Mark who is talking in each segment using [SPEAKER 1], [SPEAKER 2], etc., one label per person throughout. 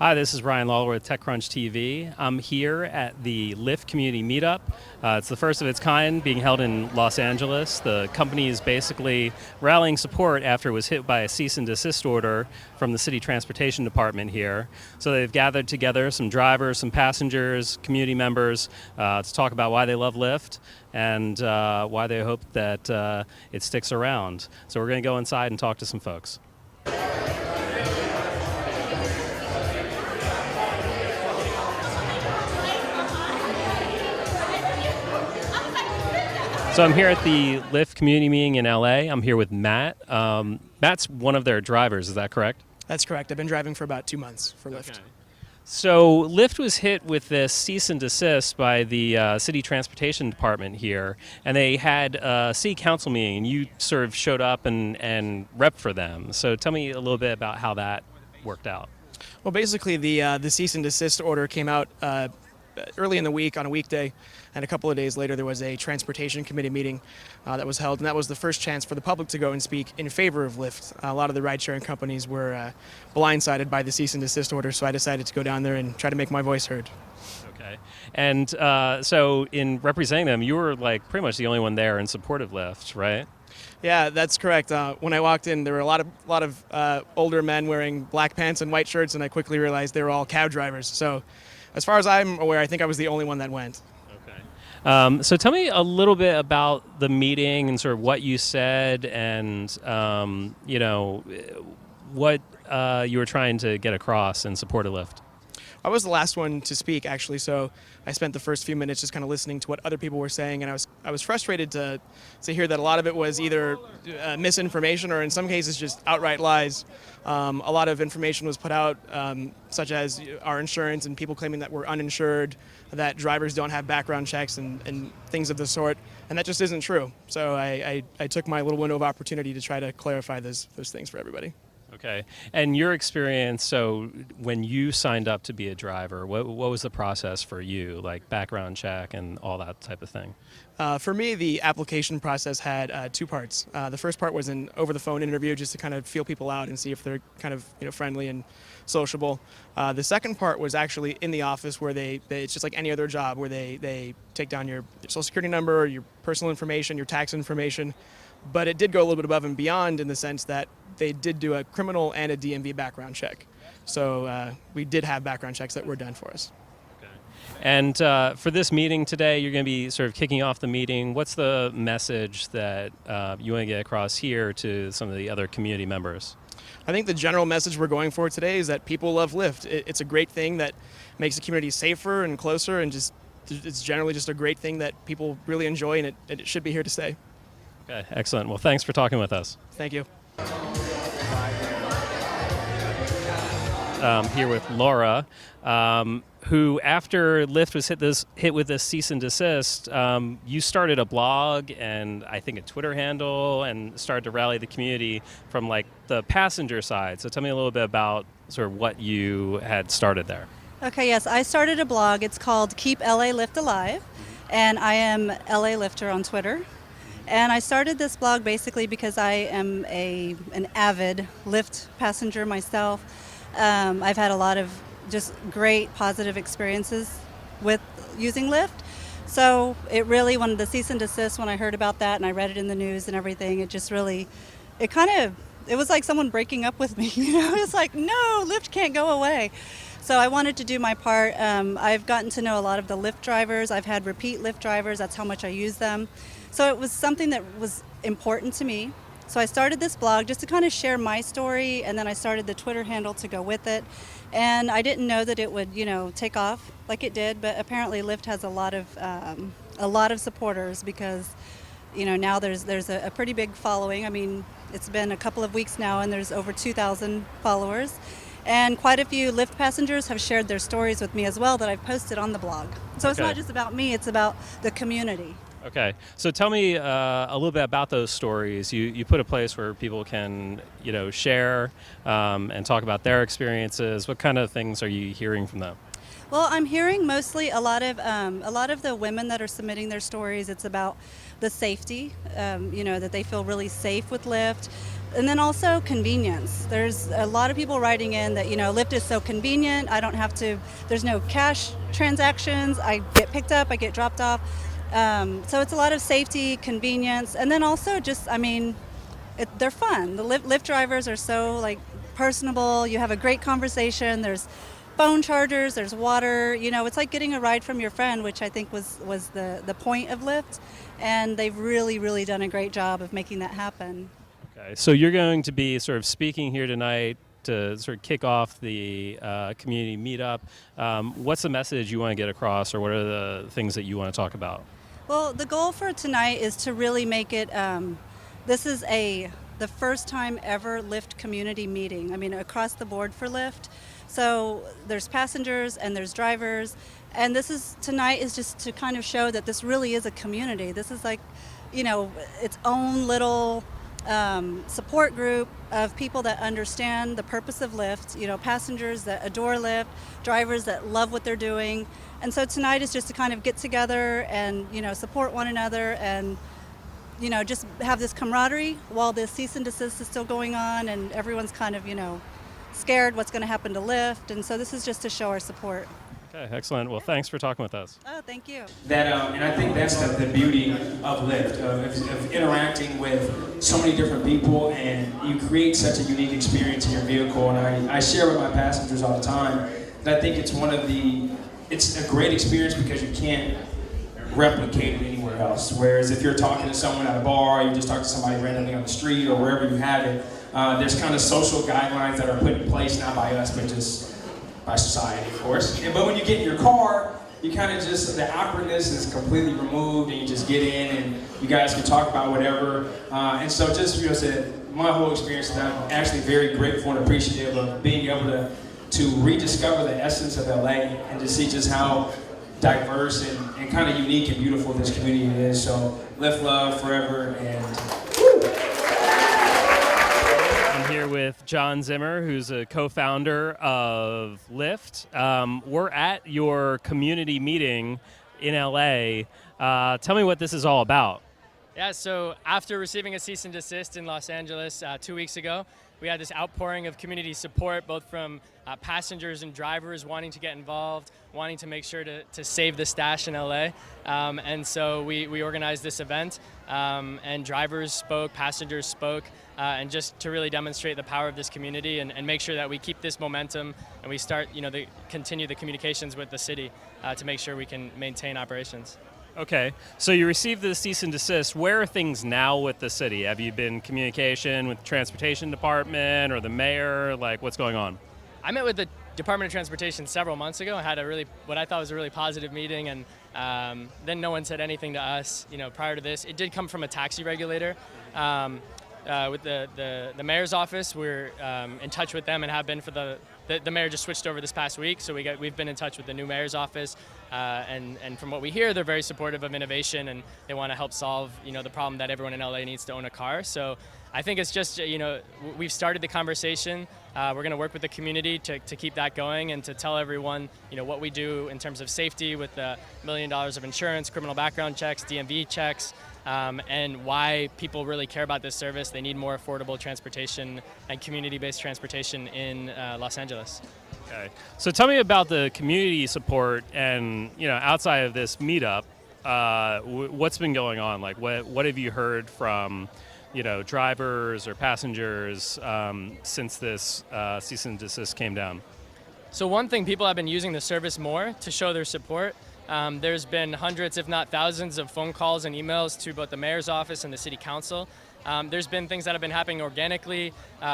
[SPEAKER 1] Hi, this is Ryan Lawler with TechCrunch TV. I'm here at the Lyft Community Meetup. It's the first of its kind being held in Los Angeles. The company is basically rallying support after it was hit by a cease-and-desist order from the City Transportation Department here. So they've gathered together some drivers, some passengers, community members to talk about why they love Lyft and why they hope that it sticks around. So we're going to go inside and talk to some folks. So I'm here at the Lyft community meeting in LA. I'm here with Matt. Matt's one of their drivers, is that correct?
[SPEAKER 2] That's correct. I've been driving for about 2 months for Lyft.
[SPEAKER 1] Okay. So Lyft was hit with this cease and desist by the City Transportation Department here, and they had a city council meeting, and you sort of showed up and rep for them. So tell me a little bit about how that worked out.
[SPEAKER 2] Well, basically, the cease and desist order came out early in the week on a weekday, and a couple of days later there was a transportation committee meeting that was held, and that was the first chance for the public to go and speak in favor of Lyft. A lot of the ride-sharing companies were blindsided by the cease and desist order, so I decided to go down there and try to make my voice heard.
[SPEAKER 1] Okay. And so in representing them, you were like pretty much the only one there in support of Lyft, right?
[SPEAKER 2] Yeah, that's correct. When I walked in, there were a lot of older men wearing black pants and white shirts, and I quickly realized they were all cab drivers. So as far as I'm aware, I think I was the only one that went.
[SPEAKER 1] Okay. So tell me a little bit about the meeting and sort of what you said and, what you were trying to get across in support of Lyft.
[SPEAKER 2] I was the last one to speak, actually, so I spent the first few minutes just kind of listening to what other people were saying, and I was frustrated to hear that a lot of it was either misinformation or in some cases just outright lies. A lot of information was put out, such as our insurance and people claiming that we're uninsured, that drivers don't have background checks and things of the sort, and that just isn't true. So I took my little window of opportunity to try to clarify those things for everybody.
[SPEAKER 1] Okay. And your experience, so when you signed up to be a driver, what was the process for you, like background check and all that type of thing?
[SPEAKER 2] For me, the application process had two parts. The first part was an over-the-phone interview just to kind of feel people out and see if they're kind of friendly and sociable. The second part was actually in the office where it's just like any other job where they take down your social security number, your personal information, your tax information. But it did go a little bit above and beyond in the sense that they did do a criminal and a DMV background check. So we did have background checks that were done for us.
[SPEAKER 1] Okay. And for this meeting today, you're going to be sort of kicking off the meeting. What's the message that you want to get across here to some of the other community members?
[SPEAKER 2] I think the general message we're going for today is that people love Lyft. It's a great thing that makes the community safer and closer, and it's generally just a great thing that people really enjoy, and it should be here to stay.
[SPEAKER 1] Okay, excellent. Well, thanks for talking with us.
[SPEAKER 2] Thank you.
[SPEAKER 1] Here with Laura, who after Lyft was hit with this cease and desist, you started a blog and I think a Twitter handle and started to rally the community from like the passenger side. So tell me a little bit about sort of what you had started there.
[SPEAKER 3] Okay, yes, I started a blog. It's called Keep LA Lyft Alive, and I am LA Lyfter on Twitter. And I started this blog basically because I am an avid Lyft passenger myself. I've had a lot of just great positive experiences with using Lyft. So it really, when the cease and desist, when I heard about that and I read it in the news and everything, it was like someone breaking up with me. It's like, no, Lyft can't go away. So I wanted to do my part. I've gotten to know a lot of the Lyft drivers. I've had repeat Lyft drivers. That's how much I use them. So it was something that was important to me. So I started this blog just to kind of share my story, and then I started the Twitter handle to go with it. And I didn't know that it would, take off like it did, but apparently Lyft has a lot of supporters because, now there's a pretty big following. I mean, it's been a couple of weeks now, and there's over 2,000 followers. And quite a few Lyft passengers have shared their stories with me as well that I've posted on the blog. So It's not just about me, it's about the community.
[SPEAKER 1] Okay, so tell me a little bit about those stories. You put a place where people can, share and talk about their experiences. What kind of things are you hearing from them?
[SPEAKER 3] Well, I'm hearing mostly a lot of the women that are submitting their stories. It's about the safety, that they feel really safe with Lyft. And then also convenience. There's a lot of people writing in that, Lyft is so convenient. I don't have to, there's no cash transactions. I get picked up, I get dropped off. So it's a lot of safety, convenience, and then also just, they're fun. The Lyft drivers are so personable. You have a great conversation. There's phone chargers, there's water. It's like getting a ride from your friend, which I think was the point of Lyft. And they've really, really done a great job of making that happen.
[SPEAKER 1] Okay, so you're going to be sort of speaking here tonight to sort of kick off the community meetup. What's the message you want to get across, or what are the things that you want to talk about?
[SPEAKER 3] Well, the goal for tonight is to really make it, this is the first time ever Lyft community meeting, across the board for Lyft. So there's passengers and there's drivers, and tonight is just to kind of show that this really is a community. This is its own little support group of people that understand the purpose of Lyft, passengers that adore Lyft, drivers that love what they're doing. And so tonight is just to kind of get together and, support one another and, just have this camaraderie while the cease and desist is still going on and everyone's kind of, scared what's going to happen to Lyft. And so this is just to show our support.
[SPEAKER 1] Okay, excellent. Well, thanks for talking with us.
[SPEAKER 3] Oh, thank you.
[SPEAKER 4] And I think that's the beauty of Lyft, of interacting with so many different people, and you create such a unique experience in your vehicle. And I share with my passengers all the time that I think it's a great experience because you can't replicate it anywhere else. Whereas if you're talking to someone at a bar, you just talk to somebody randomly on the street or wherever you have it, there's kind of social guidelines that are put in place, not by us, but just by society, of course. But when you get in your car, you kind of the awkwardness is completely removed, and you just get in and you guys can talk about whatever. And so just, my whole experience is that I'm actually very grateful and appreciative of being able to rediscover the essence of LA and to see just how diverse and kind of unique and beautiful this community is. So Lyft love forever, and
[SPEAKER 1] I'm here with John Zimmer, who's a co-founder of Lyft. We're at your community meeting in LA. Tell me what this is all about.
[SPEAKER 5] Yeah, so after receiving a cease and desist in Los Angeles 2 weeks ago, we had this outpouring of community support, both from passengers and drivers wanting to get involved, wanting to make sure to save the stash in LA. And so we organized this event, and drivers spoke, passengers spoke, and just to really demonstrate the power of this community and make sure that we keep this momentum and we start, continue the communications with the city to make sure we can maintain operations.
[SPEAKER 1] Okay, so you received the cease and desist. Where are things now with the city? Have you been in communication with the transportation department or the mayor? What's going on?
[SPEAKER 5] I met with the Department of Transportation several months ago. I had what I thought was a really positive meeting, and then no one said anything to us. Prior to this, it did come from a taxi regulator. With the mayor's office, we're in touch with them and have been for the mayor just switched over this past week, so we've been in touch with the new mayor's office, and from what we hear, they're very supportive of innovation and they want to help solve the problem that everyone in LA needs to own a car. So I think it's just we've started the conversation. We're going to work with the community to keep that going and to tell everyone what we do in terms of safety with the $1 million of insurance, criminal background checks, DMV checks. And why people really care about this service. They need more affordable transportation and community-based transportation in Los Angeles.
[SPEAKER 1] Okay, so tell me about the community support and outside of this meetup, what's been going on? What have you heard from drivers or passengers since this cease and desist came down?
[SPEAKER 5] So one thing, people have been using the service more to show their support. There's been hundreds, if not thousands, of phone calls and emails to both the mayor's office and the city council. There's been things that have been happening organically,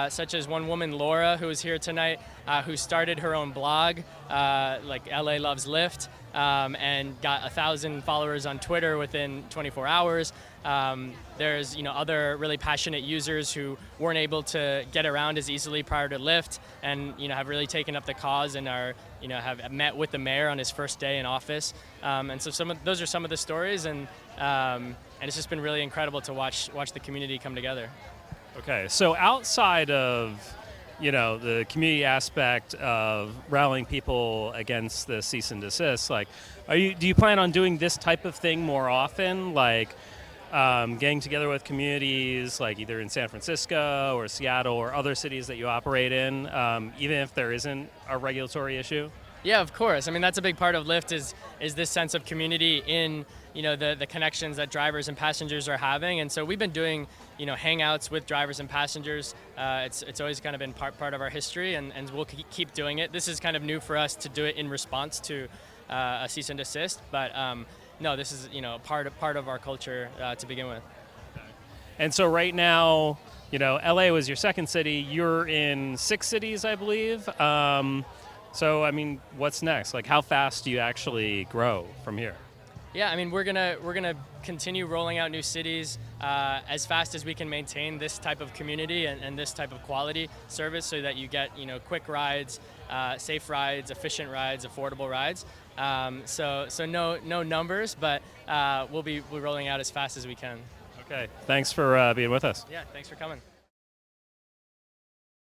[SPEAKER 5] such as one woman, Laura, who is here tonight, who started her own blog, LA Loves Lyft, and got 1,000 followers on Twitter within 24 hours. There's other really passionate users who weren't able to get around as easily prior to Lyft, and have really taken up the cause and are have met with the mayor on his first day in office. And so those are some of the stories, and it's just been really incredible to watch the community come together.
[SPEAKER 1] Okay, so outside of the community aspect of rallying people against the cease and desist, do you plan on doing this type of thing more often? getting together with communities like either in San Francisco or Seattle or other cities that you operate in, even if there isn't a regulatory issue?
[SPEAKER 5] Yeah, of course. I mean, that's a big part of Lyft is this sense of community in, the connections that drivers and passengers are having. And so we've been doing, hangouts with drivers and passengers. It's always kind of been part of our history, and we'll keep doing it. This is kind of new for us to do it in response to a cease and desist, but no, this is, part of our culture to begin with.
[SPEAKER 1] And so right now, LA was your second city. You're in 6 cities, I believe. So, I mean, what's next? Like, how fast do you actually grow from here?
[SPEAKER 5] Yeah, I mean, we're gonna continue rolling out new cities as fast as we can maintain this type of community and this type of quality service, so that you get quick rides, safe rides, efficient rides, affordable rides. So no numbers, but we'll be rolling out as fast as we can.
[SPEAKER 1] Okay, thanks for being with us.
[SPEAKER 5] Yeah, thanks for coming.